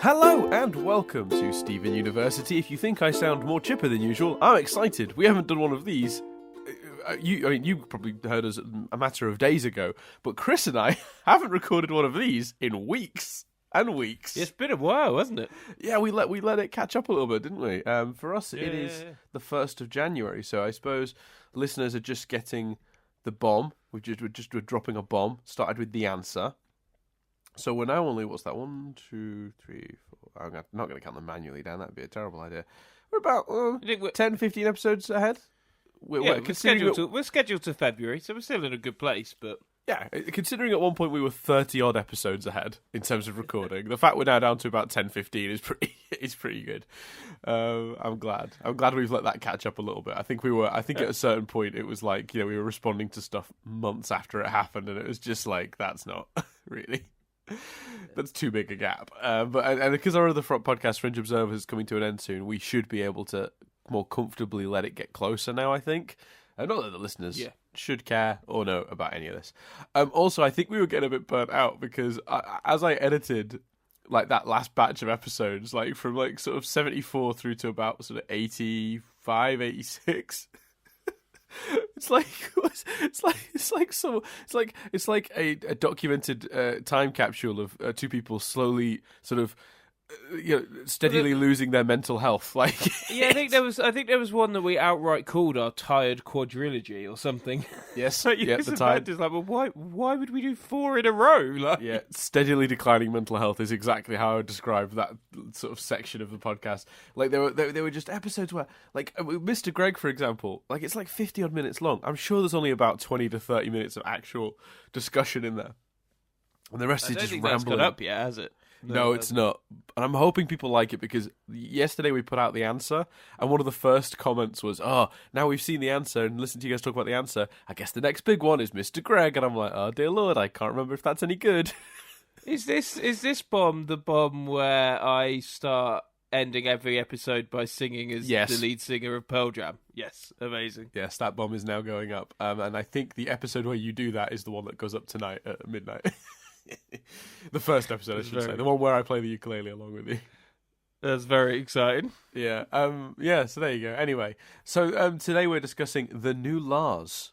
Hello and welcome to Stephen University. If you think I sound more chipper than usual, I'm excited. We haven't done one of these. You probably heard us a matter of days ago, but Chris and I haven't recorded one of these in weeks and weeks. It's been a while, hasn't it? Yeah, we let it catch up a little bit, didn't we? For us, it is the 1st of January, so I suppose listeners are just getting the bomb. We're dropping a bomb. Started with the answer. So we're now only, what's that, 1, 2, 3, 4... I'm not going to count them manually down, that'd be a terrible idea. We're about 10, 15 episodes ahead. We're scheduled to February, so we're still in a good place, but... Yeah, considering at one point we were 30-odd episodes ahead in terms of recording, the fact we're now down to about 10, 15 is pretty good. I'm glad we've let that catch up a little bit. I think at a certain point it was like, we were responding to stuff months after it happened, and it was just like, that's not really... That's too big a gap. But because our other podcast, Fringe Observer, is coming to an end soon, we should be able to more comfortably let it get closer now, I think. Not that the listeners should care or know about any of this. Also, I think we were getting a bit burnt out because as I edited like that last batch of episodes, like from like sort of 74 through to about sort of 85, 86... It's like a documented time capsule of two people slowly sort of steadily losing their mental health. Like, I think there was one that we outright called our tired quadrilogy or something. Yes, the tired is like, well, why would we do 4 in a row? Like, yeah, steadily declining mental health is exactly how I would describe that sort of section of the podcast. Like there were just episodes where, like Mr. Greg, for example, like it's like 50-odd minutes long. I'm sure there's only about 20 to 30 minutes of actual discussion in there, and the rest is just rambling. That's got up yet, has it? No, it's not. And I'm hoping people like it because yesterday we put out the answer, and one of the first comments was, "Oh, now we've seen the answer and listened to you guys talk about the answer. I guess the next big one is Mr. Greg." And I'm like, "Oh dear Lord, I can't remember if that's any good." Is this bomb the bomb where I start ending every episode by singing as the lead singer of Pearl Jam? Yes, amazing. Yes, that bomb is now going up, and I think the episode where you do that is the one that goes up tonight at midnight. The first episode, I should say. The one where I play the ukulele along with you. That's very exciting. Yeah. So there you go. Anyway, so today we're discussing the new Lars,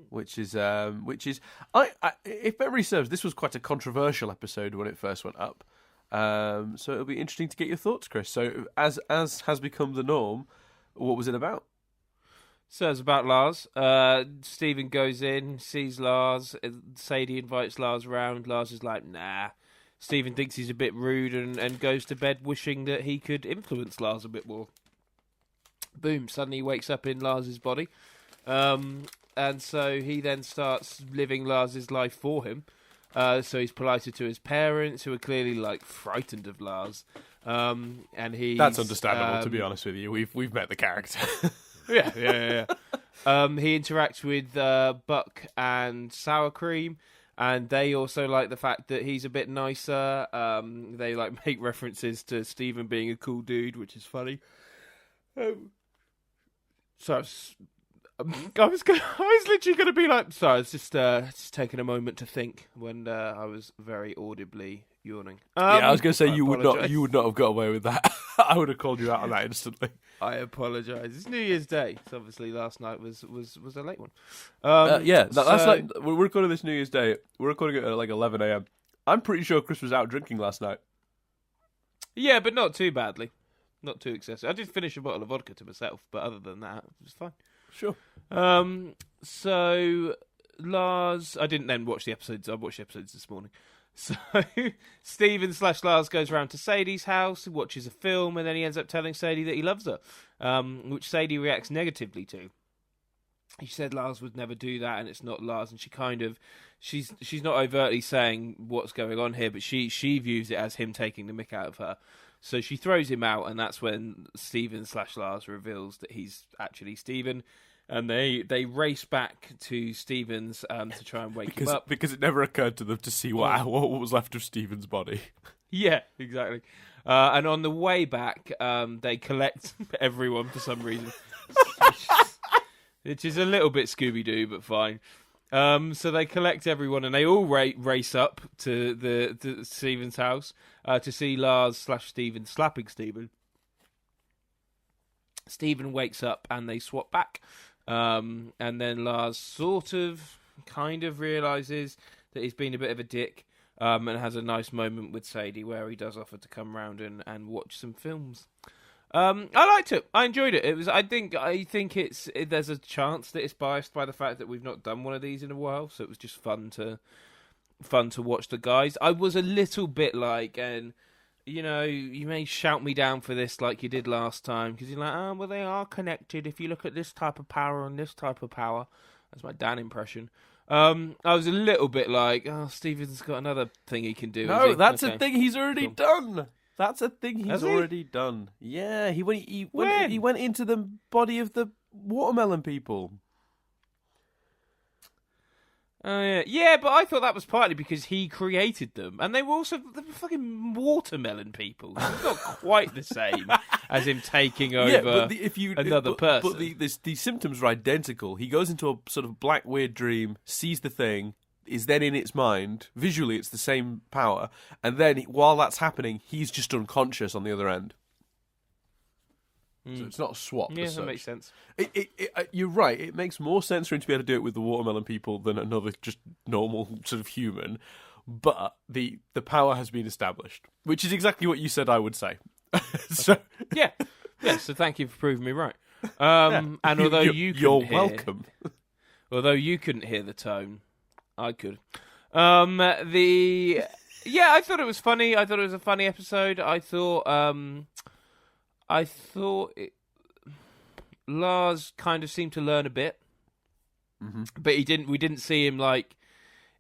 which is if memory serves, this was quite a controversial episode when it first went up. So it'll be interesting to get your thoughts, Chris. So as has become the norm, what was it about? So it's about Lars. Stephen goes in, sees Lars. Sadie invites Lars around. Lars is like, nah. Stephen thinks he's a bit rude and goes to bed wishing that he could influence Lars a bit more. Boom, suddenly he wakes up in Lars's body. And so he then starts living Lars's life for him. So he's politer to his parents, who are clearly like frightened of Lars. And that's understandable, to be honest with you. We've met the character. Yeah. He interacts with Buck and Sour Cream, and they also like the fact that he's a bit nicer. They like make references to Stephen being a cool dude, which is funny. So I was literally going to be like, sorry, I was just taking a moment to think when I was very audibly yawning. I was going to say you would not have got away with that. I would have called you out on that instantly. I apologise. It's New Year's Day, so obviously last night was a late one. That's like we're recording this New Year's Day. We're recording it at like 11 a.m. I'm pretty sure Chris was out drinking last night. Yeah, but not too badly, not too excessive. I did finish a bottle of vodka to myself, but other than that, it was fine. Sure. So Lars, I didn't then watch the episodes. I watched the episodes this morning. So Stephen / Lars goes round to Sadie's house, watches a film, and then he ends up telling Sadie that he loves her, which Sadie reacts negatively to. He said Lars would never do that, and it's not Lars, and she's not overtly saying what's going on here, but she views it as him taking the mick out of her. So she throws him out, and that's when Stephen / Lars reveals that he's actually Stephen. And they race back to Stephen's to try and wake him up. Because it never occurred to them to see what was left of Stephen's body. Yeah, exactly. And on the way back, they collect everyone for some reason. Which is a little bit Scooby-Doo, but fine. So they collect everyone, and they all race up to Stephen's house to see Lars / Stephen slapping Stephen. Stephen wakes up, and they swap back. And then Lars kind of realises that he's been a bit of a dick, and has a nice moment with Sadie where he does offer to come round and watch some films. I liked it. I enjoyed it. It was. I think there's a chance that it's biased by the fact that we've not done one of these in a while. So it was just fun to watch the guys. I was a little bit like, and you know, you may shout me down for this like you did last time because you're like, oh well, they are connected. If you look at this type of power and this type of power, that's my Dan impression. I was a little bit like, oh, Steven's got another thing he can do. No, that's a thing he's already done. That's a thing he's already done. Yeah, he went into the body of the watermelon people. Yeah, but I thought that was partly because he created them, and they were fucking watermelon people. It's not quite the same as him taking over another person. But the symptoms are identical. He goes into a sort of black weird dream, sees the thing, is then in its mind. Visually, it's the same power. And then, while that's happening, he's just unconscious on the other end. So it's not a swap. Yeah, that makes sense. You're right. It makes more sense for him to be able to do it with the watermelon people than another just normal sort of human. But the power has been established, which is exactly what you said I would say. So yeah. So thank you for proving me right. And although you're welcome. Although you couldn't hear the tone, I could. I thought it was funny. I thought it was a funny episode. I thought Lars kind of seemed to learn a bit, but we didn't see him like.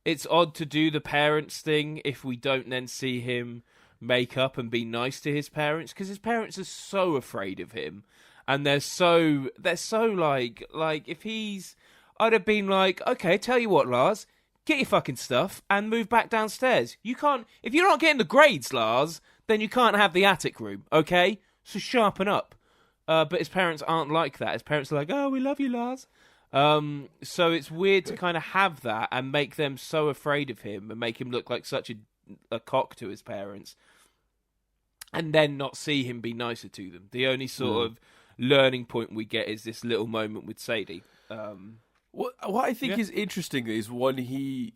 It's odd to do the parents thing if we don't then see him make up and be nice to his parents, because his parents are so afraid of him, and they're so like if he's. I'd have been like, okay, tell you what, Lars. Get your fucking stuff and move back downstairs. You can't... If you're not getting the grades, Lars, then you can't have the attic room, okay? So sharpen up. But his parents aren't like that. His parents are like, oh, we love you, Lars. So it's weird to kind of have that and make them so afraid of him and make him look like such a cock to his parents. And then not see him be nicer to them. The only sort of learning point we get is this little moment with Sadie. What I think is interesting is when he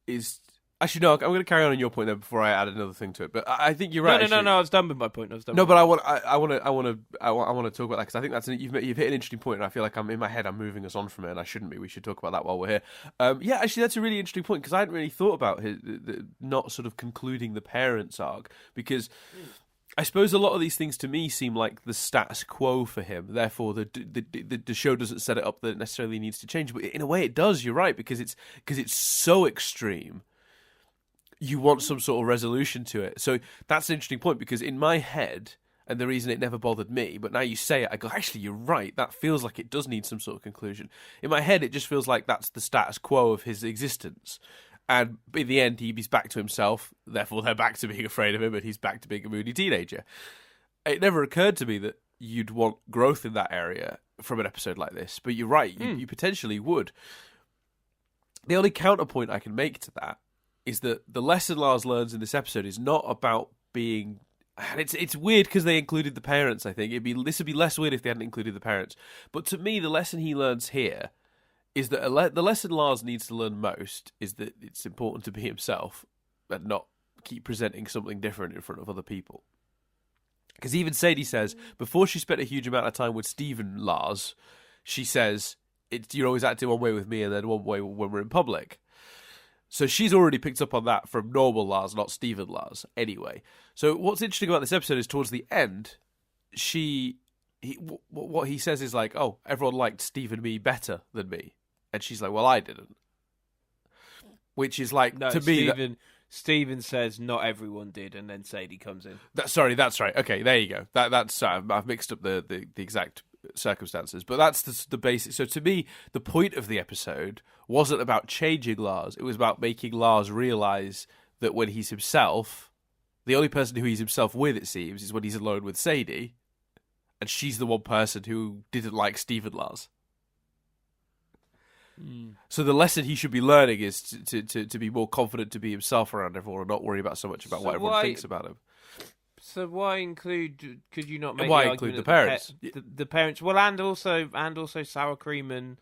is... Actually, no, I'm going to carry on your point there before I add another thing to it. But I think you're right. No, I was done with my point. No, but I want to talk about that because I think you've hit an interesting point, and I feel like I'm moving us on from it, and I shouldn't be. We should talk about that while we're here. Actually, that's a really interesting point because I hadn't really thought about the not sort of concluding the parents arc because. I suppose a lot of these things to me seem like the status quo for him. Therefore, the show doesn't set it up that it necessarily needs to change. But in a way, it does. You're right because it's so extreme. You want some sort of resolution to it. So that's an interesting point because in my head, and the reason it never bothered me, but now you say it, I go, actually, you're right. That feels like it does need some sort of conclusion. In my head, it just feels like that's the status quo of his existence. And in the end, he's back to himself. Therefore, they're back to being afraid of him, and he's back to being a moody teenager. It never occurred to me that you'd want growth in that area from an episode like this. But you're right, you potentially would. The only counterpoint I can make to that is that the lesson Lars learns in this episode is not about being... And it's weird because they included the parents, I think. This would be less weird if they hadn't included the parents. But to me, the lesson he learns here... is that the lesson Lars needs to learn most is that it's important to be himself and not keep presenting something different in front of other people. Because even Sadie says, before she spent a huge amount of time with Stephen Lars, she says, you're always acting one way with me and then one way when we're in public. So she's already picked up on that from normal Lars, not Stephen Lars, anyway. So what's interesting about this episode is towards the end, what he says is like, oh, everyone liked Steve and me better than me. And she's like, well, I didn't. Which is like, no, to me... Stephen says not everyone did, and then Sadie comes in. That's right. Okay, there you go. That's I've mixed up the exact circumstances. But that's the basic... So to me, the point of the episode wasn't about changing Lars. It was about making Lars realise that when he's himself, the only person who he's himself with, it seems, is when he's alone with Sadie. And she's the one person who didn't like Stephen Lars. So the lesson he should be learning is to be more confident, to be himself around everyone, and not worry about so much about what everyone thinks about him. So why include? Could you not make Why the include argument the that parents? The parents. Well, and also sour cream and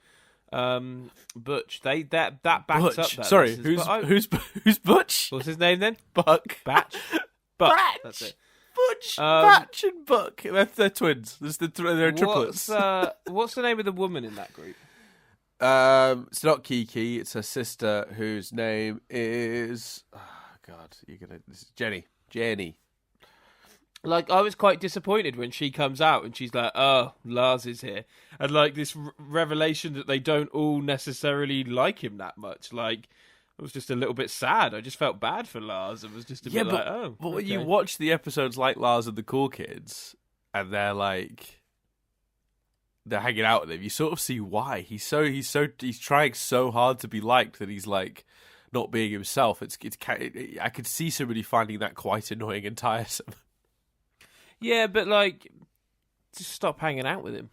Butch. That backs Butch. up that. Sorry, lessons. who's Butch? What's his name then? Buck. Batch. Buck. Batch. That's it. Butch, Batch, and Buck. They're twins. They're triplets. What's the name of the woman in that group? It's not Kiki. It's her sister, whose name is. Oh God, This is Jenny. Jenny. Like, I was quite disappointed when she comes out and she's like, "Oh, Lars is here," and like this revelation that they don't all necessarily like him that much. Like, it was just a little bit sad. I just felt bad for Lars. It was just a bit like, oh. But when okay. you watch the episodes like Lars and the Cool Kids, and they're hanging out with him, you sort of see why he's trying so hard to be liked that he's like not being himself. I could see somebody finding that quite annoying and tiresome. Yeah, but like, just stop hanging out with him.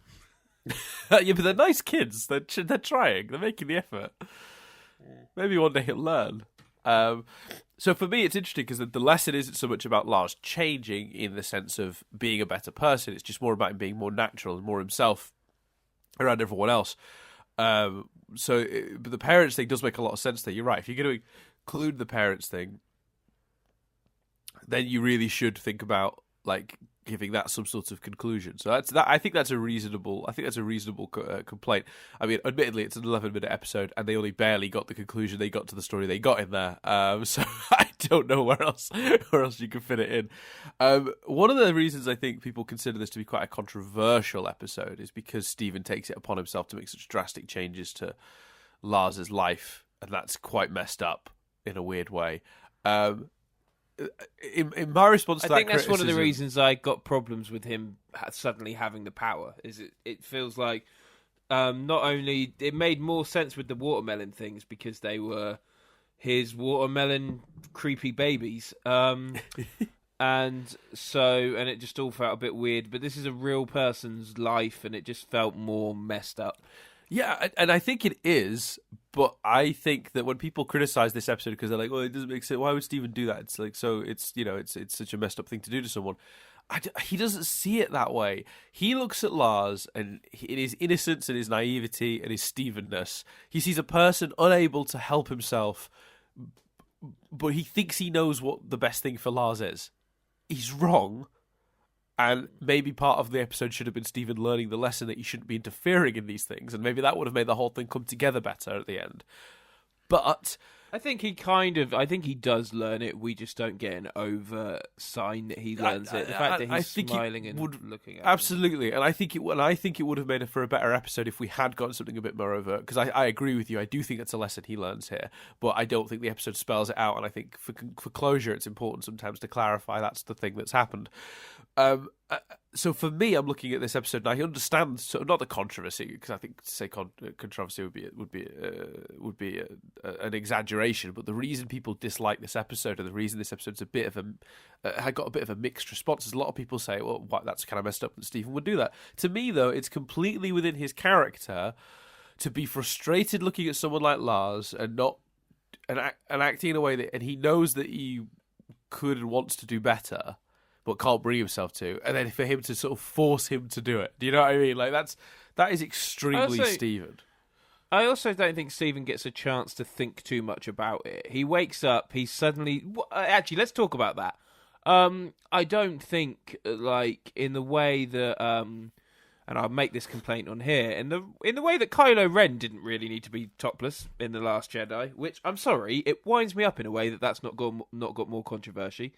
Yeah, but they're nice kids. They're trying. They're making the effort. Maybe one day he'll learn. So for me, it's interesting because the lesson isn't so much about Lars changing in the sense of being a better person. It's just more about him being more natural and more himself around everyone else. But the parents thing does make a lot of sense there. You're right. If you're going to include the parents thing, then you really should think about like giving that some sort of conclusion. So I think that's a reasonable complaint. I mean, admittedly, it's an 11-minute episode, and they only barely got the conclusion they got to the story they got in there. So I don't know where else you can fit it in. One of the reasons I think people consider this to be quite a controversial episode is because Steven takes it upon himself to make such drastic changes to Lars's life, and that's quite messed up in a weird way. In my response to that, I think that's one of the reasons I got problems with him suddenly having the power. Is it feels like not only it made more sense with the watermelon things because they were his watermelon creepy babies, and it just all felt a bit weird. But this is a real person's life, and it just felt more messed up. Yeah, and I think it is, but I think that when people criticize this episode because they're like, "Well, it doesn't make sense. Why would Steven do that?" It's like, so it's it's such a messed up thing to do to someone. He doesn't see it that way. He looks at Lars and in his innocence and his naivety and his Stevenness, he sees a person unable to help himself, but he thinks he knows what the best thing for Lars is. He's wrong. And maybe part of the episode should have been Steven learning the lesson that he shouldn't be interfering in these things, and maybe that would have made the whole thing come together better at the end. But I think he does learn it. We just don't get an overt sign that he learns it. The fact that he's smiling and looking at absolutely, and I think it would have made it for a better episode if we had gotten something a bit more overt. Because I agree with you. I do think it's a lesson he learns here, but I don't think the episode spells it out. And I think for closure, it's important sometimes to clarify that's the thing that's happened. So for me, I'm looking at this episode and I understand not the controversy, because I think to say controversy would be an exaggeration. But the reason people dislike this episode and the reason this episode's had got a bit of a mixed response is a lot of people say, well, that's kind of messed up that Steven would do that. To me, though, it's completely within his character to be frustrated looking at someone like Lars and acting in a way that, and he knows that he could and wants to do better, but can't bring himself to, and then for him to sort of force him to do it. Do you know what I mean? Like that is extremely Steven. I also don't think Steven gets a chance to think too much about it. He wakes up, he's suddenly... Actually, let's talk about that. I don't think, like, in the way that... and I'll make this complaint on here, in the way that Kylo Ren didn't really need to be topless in The Last Jedi, which, I'm sorry, it winds me up in a way that's not got more controversy,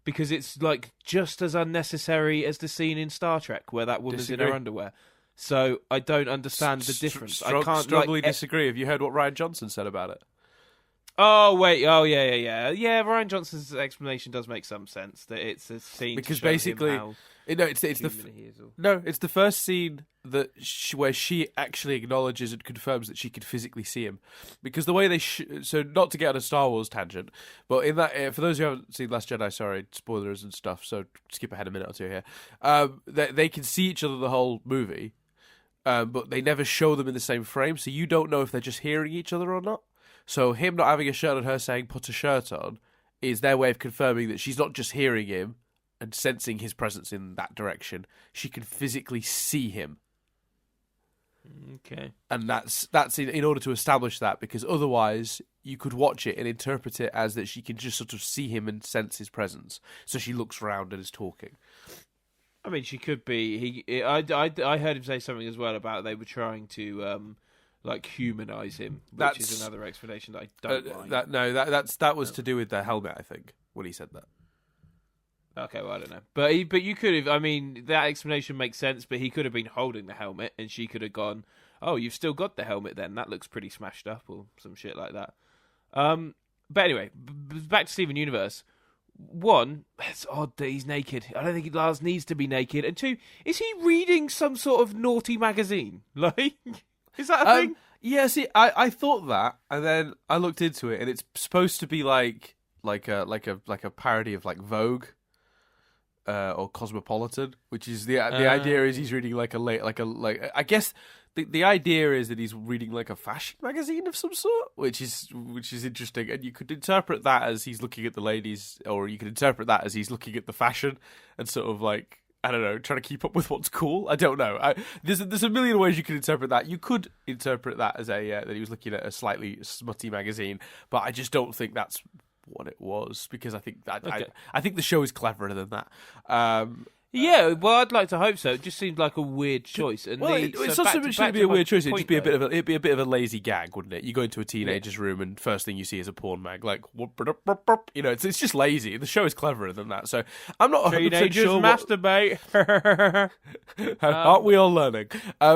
because it's like just as unnecessary as the scene in Star Trek where that woman's in her underwear. So I don't understand the difference. I can't strongly disagree. Have you heard what Ryan Johnson said about it? Oh wait! Oh yeah. Ryan Johnson's explanation does make some sense. That it's a scene because to show basically, him how it's the first scene where she actually acknowledges and confirms that she could physically see him. Because the way they so not to get on a Star Wars tangent, but in that for those who haven't seen Last Jedi, sorry, spoilers and stuff. So skip ahead a minute or two here. They can see each other the whole movie. but they never show them in the same frame, so you don't know if they're just hearing each other or not. So him not having a shirt on, her saying "put a shirt on," is their way of confirming that she's not just hearing him and sensing his presence in that direction. She can physically see him. Okay. And that's in order to establish that, because otherwise you could watch it and interpret it as that she can just sort of see him and sense his presence. So she looks around and is talking. I mean, she could be. I heard him say something as well about they were trying to humanize him, which is another explanation that I don't like. That was to do with the helmet, I think, when he said that. Okay, well, I don't know. But you could have, I mean, that explanation makes sense, but he could have been holding the helmet, and she could have gone, oh, you've still got the helmet then, that looks pretty smashed up, or some shit like that. But anyway, back to Steven Universe. One, it's odd that he's naked. I don't think Lars needs to be naked. And two, is he reading some sort of naughty magazine? Like, is that a thing? Yeah, see, I thought that, and then I looked into it, and it's supposed to be like a parody of like Vogue. Or Cosmopolitan, which is the idea is he's reading I guess the idea is that he's reading like a fashion magazine of some sort, which is interesting, and you could interpret that as he's looking at the ladies, or you could interpret that as he's looking at the fashion and sort of like, I don't know, trying to keep up with what's cool. I don't know. There's a million ways you could interpret that. You could interpret that as that he was looking at a slightly smutty magazine, but I just don't think that's what it was, because I think I think the show is cleverer than that. Yeah, well, I'd like to hope so. It just seemed like a weird choice. And it's not so much to be a weird choice. It'd be a bit of a lazy gag, wouldn't it? You go into a teenager's room and first thing you see is a porn mag. Like, you know, it's just lazy. The show is cleverer than that. So I'm not 100% sure. Masturbate. Aren't we all learning?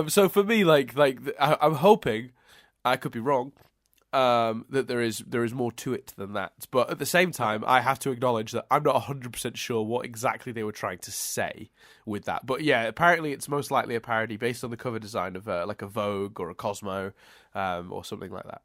So for me, I'm hoping, I could be wrong, that there is more to it than that. But at the same time, I have to acknowledge that I'm not 100% sure what exactly they were trying to say with that. But yeah, apparently it's most likely a parody based on the cover design of like a Vogue or a Cosmo, or something like that.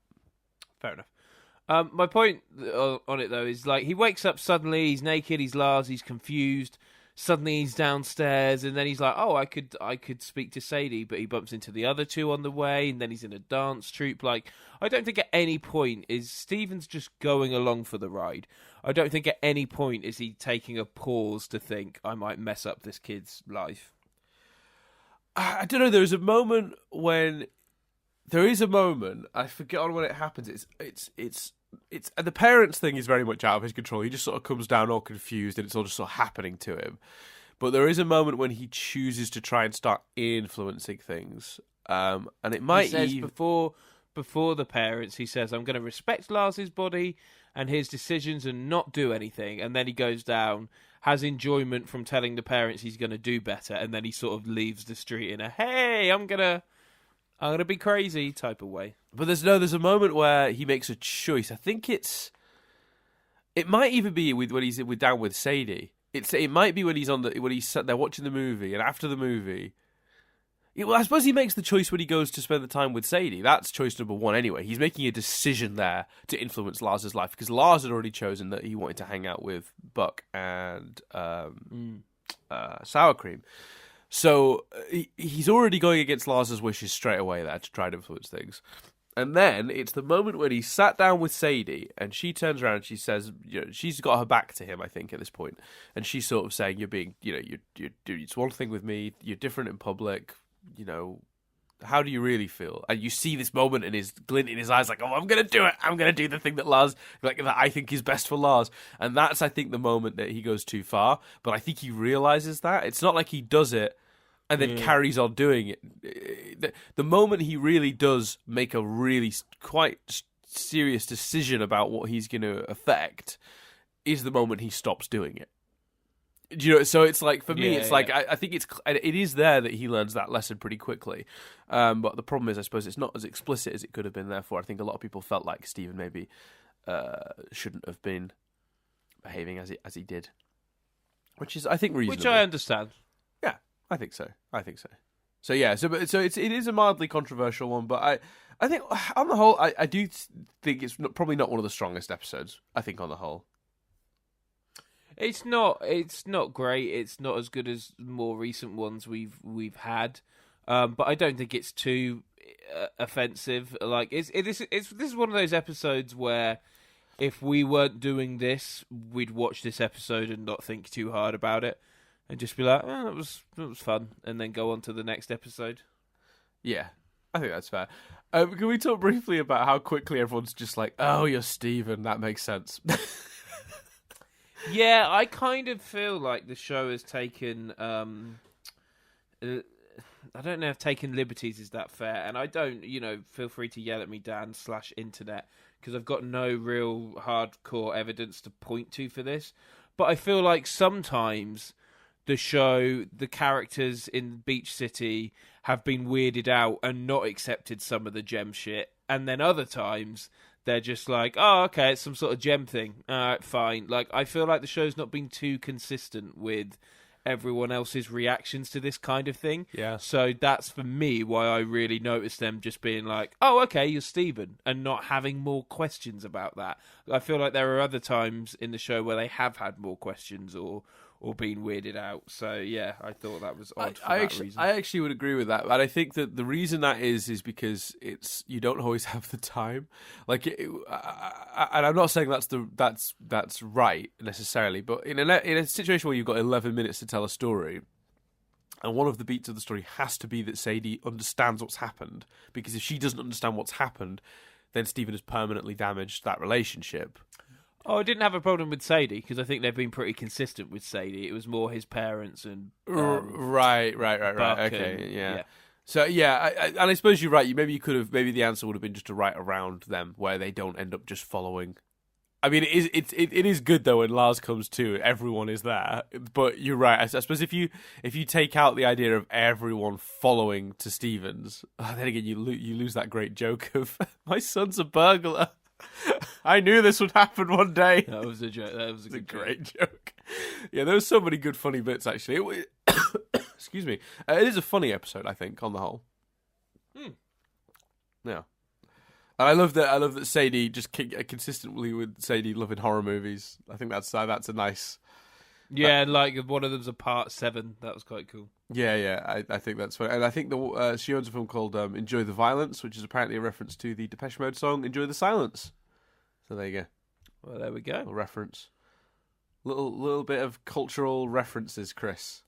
Fair enough. My point on it, though, is like he wakes up suddenly, he's naked, he's Lars, he's confused. Suddenly he's downstairs, and then he's like, "Oh, I could speak to Sadie," but he bumps into the other two on the way, and then he's in a dance troupe. Like, I don't think at any point is Steven's just going along for the ride. I don't think at any point is he taking a pause to think, "I might mess up this kid's life." I don't know. There is a moment I forget on when it happens. It's the parents thing is very much out of his control. He just sort of comes down all confused, and it's all just sort of happening to him. But there is a moment when he chooses to try and start influencing things, and it might. He says before the parents, he says, "I'm going to respect Lars's body and his decisions and not do anything." And then he goes down, has enjoyment from telling the parents he's going to do better, and then he sort of leaves the street in a "Hey, I'm gonna be crazy" type of way. But there's a moment where he makes a choice. I think it might even be when he's down with Sadie. It might be when he's sat there watching the movie, and after the movie. Well, I suppose he makes the choice when he goes to spend the time with Sadie. That's choice number one anyway. He's making a decision there to influence Lars's life, because Lars had already chosen that he wanted to hang out with Buck and Sour Cream. So he's already going against Lars's wishes straight away there to try to influence things. And then it's the moment when he sat down with Sadie, and she turns around and she says, you know, she's got her back to him, I think, at this point, and she's sort of saying, "You're being, you know, it's one thing with me. You're different in public. You know, how do you really feel?" And you see this moment in his glint in his eyes, like, "Oh, I'm gonna do it. I'm gonna do the thing that that I think is best for Lars." And that's, I think, the moment that he goes too far. But I think he realizes that it's not like he does it and then carries on doing it. The moment he really does make a really quite serious decision about what he's going to affect is the moment he stops doing it. You know, so it's like, for me, I think it is there that he learns that lesson pretty quickly. But the problem is, I suppose, it's not as explicit as it could have been. Therefore, I think a lot of people felt like Steven maybe shouldn't have been behaving as he did, which is, I think, reasonable. Which I understand. Yeah, I think so. So yeah, so it is a mildly controversial one, but I think on the whole, I do think it's probably not one of the strongest episodes. I think on the whole. It's not great. It's not as good as more recent ones we've had. but I don't think it's too offensive. Like this is one of those episodes where if we weren't doing this, we'd watch this episode and not think too hard about it, and just be like, "Oh, that was fun," and then go on to the next episode. Yeah, I think that's fair. Can we talk briefly about how quickly everyone's just like, "Oh, you're Steven, that makes sense." Yeah, I kind of feel like the show has taken. I don't know if taking liberties is that fair, and I don't. Feel free to yell at me, Dan/internet, because I've got no real hardcore evidence to point to for this. But I feel like sometimes the show, the characters in Beach City have been weirded out and not accepted some of the gem shit, and then other times they're just like, oh, okay, it's some sort of gem thing. All right, fine. Like, I feel like the show's not been too consistent with everyone else's reactions to this kind of thing. Yeah. So that's, for me, why I really noticed them just being like, oh, okay, you're Steven, and not having more questions about that. I feel like there are other times in the show where they have had more questions or been weirded out. So, yeah, I thought that was odd for that reason. I actually would agree with that. But I think that the reason that is because you don't always have the time. Like, and I'm not saying that's right necessarily, but in a situation where you've got 11 minutes to tell a story, and one of the beats of the story has to be that Sadie understands what's happened, because if she doesn't understand what's happened, then Steven has permanently damaged that relationship. Oh, I didn't have a problem with Sadie, because I think they've been pretty consistent with Sadie. It was more his parents and... Right. Buck Okay, and, yeah. So, yeah, and I suppose you're right. Maybe the answer would have been just to write around them, where they don't end up just following. I mean, it is good, though, when Lars comes to, everyone is there. But you're right. I suppose if you take out the idea of everyone following to Stevens, then again, you lose that great joke of, my son's a burglar. I knew this would happen one day. That was a joke. That was a great joke. Yeah, there were so many good funny bits, actually. Excuse me. It is a funny episode, I think, on the whole. Yeah. And I love that Sadie just consistently with Sadie loving horror movies. I think that's a nice... Yeah, like one of them's a Part 7. That was quite cool. Yeah, I think that's funny. And I think she owns a film called Enjoy the Violence, which is apparently a reference to the Depeche Mode song Enjoy the Silence. So there you go. Well, there we go. A reference. Little bit of cultural references, Chris.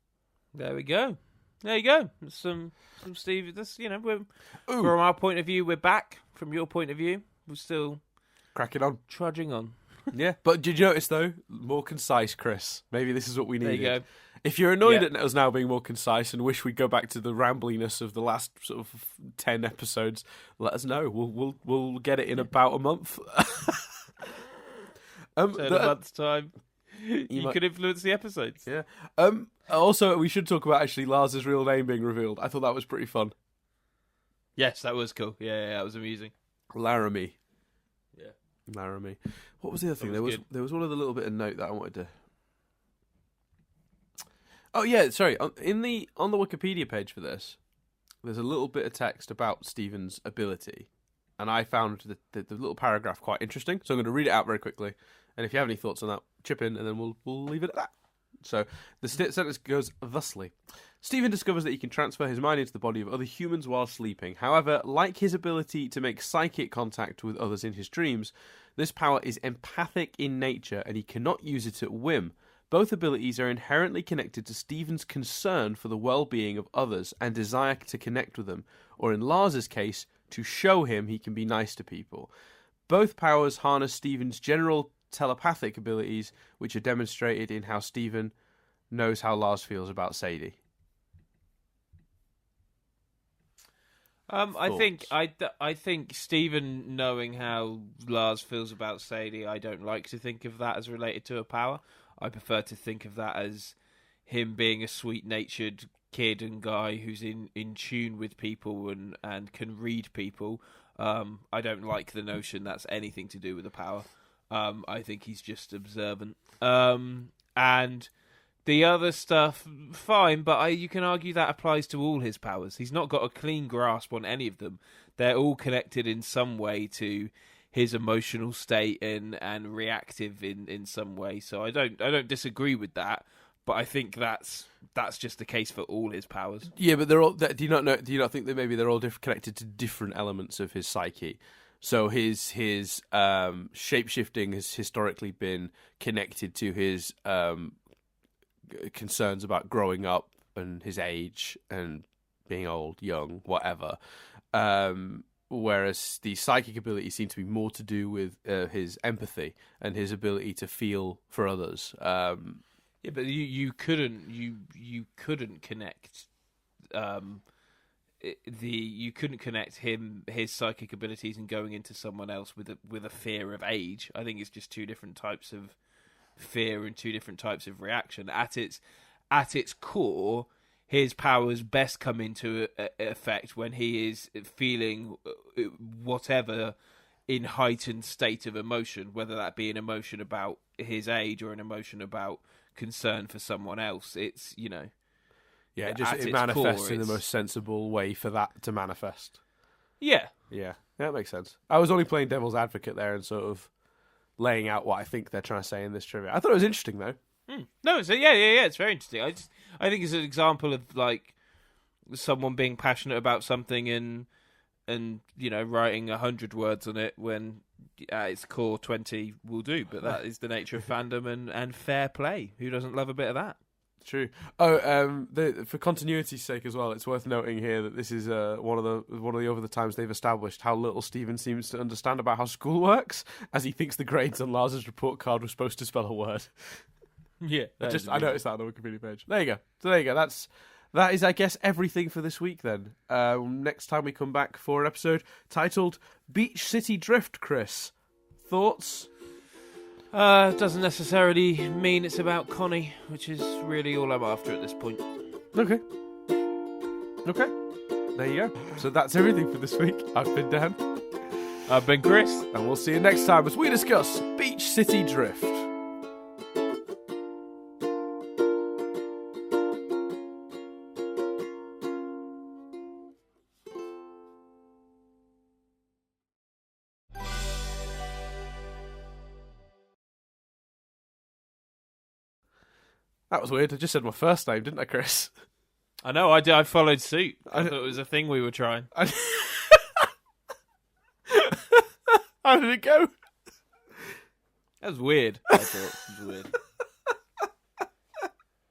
There we go. There you go. Some Steve. This, from our point of view, we're back. From your point of view, we're still cracking on, trudging on. Yeah, but did you notice though? More concise, Chris. Maybe this is what we needed. There you go. If you're annoyed at us now being more concise and wish we'd go back to the rambliness of the last sort of 10 episodes, let us know. We'll get it in about a month. In a month's time, you could influence the episodes. Yeah. Also, we should talk about actually Lars's real name being revealed. I thought that was pretty fun. Yes, that was cool. Yeah, that was amusing. Laramie. Yeah. Laramie. What was the other thing? There was one other little bit of note that I wanted to... Oh, yeah, sorry. On the Wikipedia page for this, there's a little bit of text about Steven's ability. And I found the little paragraph quite interesting. So I'm going to read it out very quickly. And if you have any thoughts on that, chip in, and then we'll leave it at that. So the sentence goes thusly. Steven discovers that he can transfer his mind into the body of other humans while sleeping. However, like his ability to make psychic contact with others in his dreams, this power is empathic in nature and he cannot use it at whim. Both abilities are inherently connected to Steven's concern for the well-being of others and desire to connect with them, or in Lars's case, to show him he can be nice to people. Both powers harness Steven's general telepathic abilities, which are demonstrated in how Steven knows how Lars feels about Sadie. I think Steven knowing how Lars feels about Sadie, I don't like to think of that as related to a power. I prefer to think of that as him being a sweet-natured kid and guy who's in tune with people and can read people. I don't like the notion that's anything to do with a power. I think he's just observant. And the other stuff, fine, but you can argue that applies to all his powers. He's not got a clean grasp on any of them. They're all connected in some way to his emotional state and reactive in some way. So I don't disagree with that. But I think that's just the case for all his powers. Yeah, but they're all. Do you not think that maybe they're all connected to different elements of his psyche? So his shape-shifting has historically been connected to his concerns about growing up and his age and being old, young, whatever. Whereas the psychic ability seemed to be more to do with his empathy and his ability to feel for others. Yeah, but you couldn't connect you couldn't connect his psychic abilities and going into someone else with a fear of age. I think it's just two different types of fear and two different types of reaction. At its core, his powers best come into effect when he is feeling whatever in heightened state of emotion, whether that be an emotion about his age or an emotion about concern for someone else. It's, yeah, it manifests in the most sensible way for that to manifest. Yeah, that makes sense. I was only playing devil's advocate there and sort of laying out what I think they're trying to say in this trivia. I thought it was interesting though. No, it's it's very interesting. I think it's an example of like someone being passionate about something and writing 100 words on it when at its core 20 will do. But that is the nature of fandom and fair play. Who doesn't love a bit of that? True. For continuity's sake as well, it's worth noting here that this is one of the over the times they've established how little Stephen seems to understand about how school works, as he thinks the grades on Lars's report card were supposed to spell a word. Yeah, I noticed that on the Wikipedia page. There you go. So there you go. That is, I guess, everything for this week then. Next time we come back for an episode titled Beach City Drift, Chris. Thoughts? Doesn't necessarily mean it's about Connie, which is really all I'm after at this point. Okay. There you go. So that's everything for this week. I've been Dan. I've been Chris. And we'll see you next time as we discuss Beach City Drift. That was weird. I just said my first name, didn't I, Chris? I know, I did. I followed suit. I thought it was a thing we were trying. How did it go? That was weird. I thought it was weird.